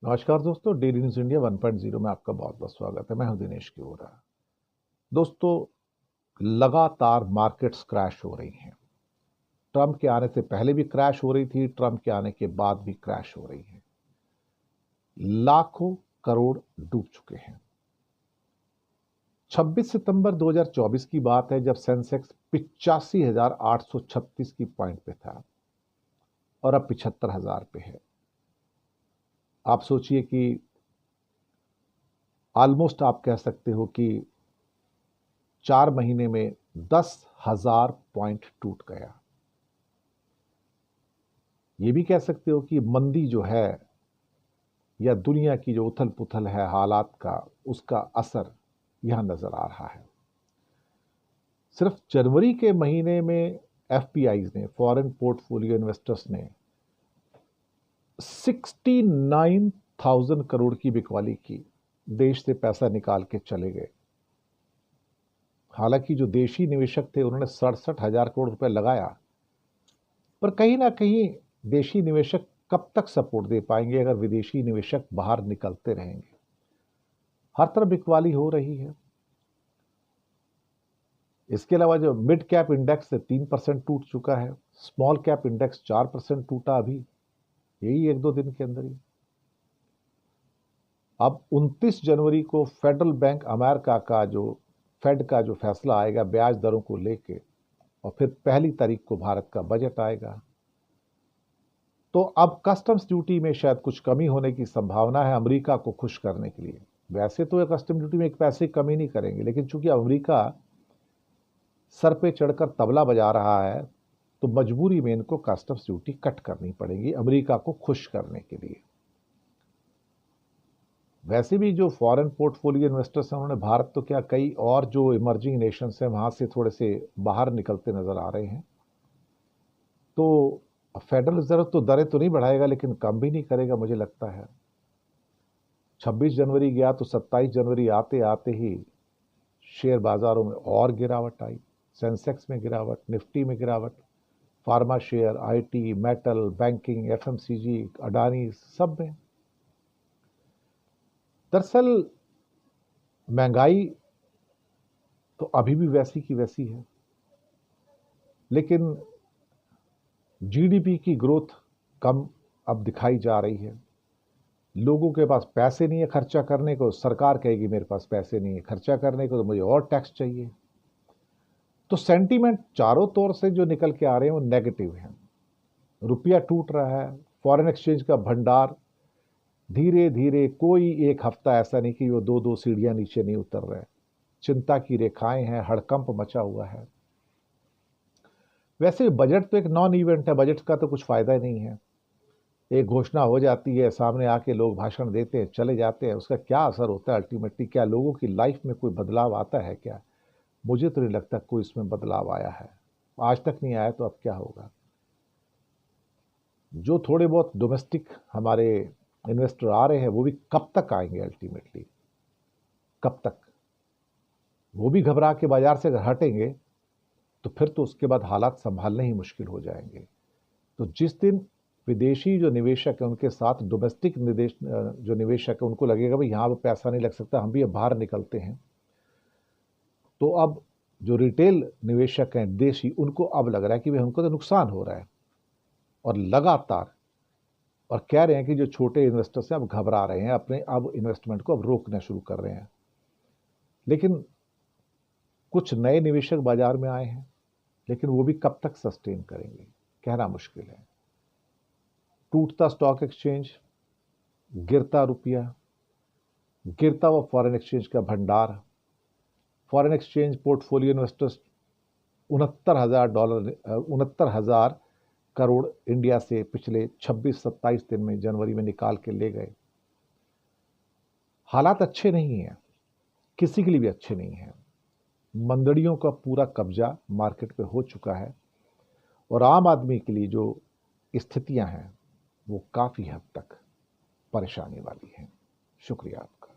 नमस्कार दोस्तों, daily news India 1.0 में आपका बहुत-बहुत स्वागत है। मैं हूं दिनेश किओरा। दोस्तों, लगातार मार्केट्स क्रैश हो रही हैं। ट्रंप के आने से पहले भी क्रैश हो रही थी, ट्रंप के आने के बाद भी क्रैश हो रही है। लाखों करोड़ डूब चुके हैं। 26 सितंबर 2024 की बात है जब सेंसेक्स 85,836 की पॉइंट पे था और अब 75,000 पे है। आप सोचिए कि ऑलमोस्ट आप कह सकते हो कि 4 महीने में 10,000 पॉइंट टूट गया। ये भी कह सकते हो कि मंदी जो है या दुनिया की जो उथल पुथल है हालात का, उसका असर यहां नजर आ रहा है। सिर्फ जनवरी के महीने में एफपीआईज ने, फॉरेन पोर्टफोलियो इन्वेस्टर्स ने 69,000 करोड़ की बिकवाली की, देश से पैसा निकाल के चले गए। हालांकि जो देशी निवेशक थे उन्होंने 67,000 करोड़ रुपए लगाया, पर कहीं ना कहीं देशी निवेशक कब तक सपोर्ट दे पाएंगे अगर विदेशी निवेशक बाहर निकलते रहेंगे। हर तरफ बिकवाली हो रही है। इसके अलावा जो मिड कैप इंडेक्स है 3% टूट चुका है, स्मॉल कैप इंडेक्स 4% टूटा अभी, यही 1-2 दिन के अंदर ही। अब 29 जनवरी को फेडरल बैंक अमेरिका का जो फेड का जो फैसला आएगा ब्याज दरों को लेके, और फिर 1 तारीख को भारत का बजट आएगा। तो अब कस्टम्स ड्यूटी में शायद कुछ कमी होने की संभावना है अमेरिका को खुश करने के लिए। वैसे तो कस्टम ड्यूटी में एक पैसे कमी नहीं करेंगे, लेकिन चूंकि अमेरिका सर पे चढ़कर तबला बजा रहा है तो मजबूरी में इनको कस्टम्स ड्यूटी कट करनी पड़ेगी अमेरिका को खुश करने के लिए। वैसे भी जो फॉरेन पोर्टफोलियो इन्वेस्टर्स हैं उन्होंने भारत तो क्या, कई और जो इमर्जिंग नेशंस हैं वहां से थोड़े से बाहर निकलते नजर आ रहे हैं। तो फेडरल रिजर्व तो दरें तो नहीं बढ़ाएगा, लेकिन कम भी नहीं करेगा मुझे लगता है। 26 जनवरी गया तो 27 जनवरी आते आते ही शेयर बाजारों में और गिरावट आई। सेंसेक्स में गिरावट, निफ्टी में गिरावट, pharma share, IT, metal, banking, FMCG, Adani, सब में। दरअसल महंगाई तो अभी भी वैसी की वैसी है, लेकिन जीडीपी की ग्रोथ कम अब दिखाई जा रही है। लोगों के पास पैसे नहीं है खर्चा करने को, सरकार कहेगी मेरे पास पैसे नहीं है खर्चा करने को तो मुझे और टैक्स चाहिए। तो सेंटीमेंट चारों तौर से जो निकल के आ रहे हैं वो नेगेटिव है। रुपया टूट रहा है, फॉरेन एक्सचेंज का भंडार धीरे धीरे, कोई एक हफ्ता ऐसा नहीं कि वो 2-2 सीढ़ियां नीचे नहीं उतर रहे। चिंता की रेखाएं हैं, हड़कंप मचा हुआ है। वैसे बजट तो एक नॉन इवेंट है, बजट का तो कुछ फायदा ही नहीं है। एक घोषणा हो जाती है, सामने आके लोग भाषण देते हैं, चले जाते हैं, उसका क्या असर होता है अल्टीमेटली? क्या लोगों की लाइफ में कोई बदलाव आता है क्या? मुझे तो नहीं लगता कोई इसमें बदलाव आया है। आज तक नहीं आया तो अब क्या होगा? जो थोड़े बहुत डोमेस्टिक हमारे इन्वेस्टर आ रहे हैं वो भी कब तक आएंगे अल्टीमेटली? कब तक? वो भी घबरा के बाजार से अगर हटेंगे तो फिर तो उसके बाद हालात संभालने ही मुश्किल हो जाएंगे। तो जिस दिन विदेशी जो निवेशक है उनके साथ डोमेस्टिक निवेश जो निवेशक है उनको लगेगा भाई यहाँ पे पैसा नहीं लग सकता, हम भी अब बाहर निकलते हैं, तो अब जो रिटेल निवेशक हैं देशी, उनको अब लग रहा है कि भाई हमको तो नुकसान हो रहा है, और लगातार और कह रहे हैं कि जो छोटे इन्वेस्टर्स हैं अब घबरा रहे हैं, अपने अब इन्वेस्टमेंट को अब रोकना शुरू कर रहे हैं। लेकिन कुछ नए निवेशक बाजार में आए हैं, लेकिन वो भी कब तक सस्टेन करेंगे कहना मुश्किल है। टूटता स्टॉक एक्सचेंज, गिरता रुपया, गिरता हुआ फॉरेन एक्सचेंज का भंडार। Foreign exchange portfolio investors $69,000 69,000 crore India से पिछले 26-27 दिन में, जनवरी में निकाल के ले गए। हालात अच्छे नहीं हैं, किसी के लिए भी अच्छे नहीं हैं। मंदड़ियों का पूरा कब्जा मार्केट पे हो चुका है, और आम आदमी के लिए जो स्थितियां हैं वो काफी हद तक परेशानी वाली हैं। शुक्रिया आपका।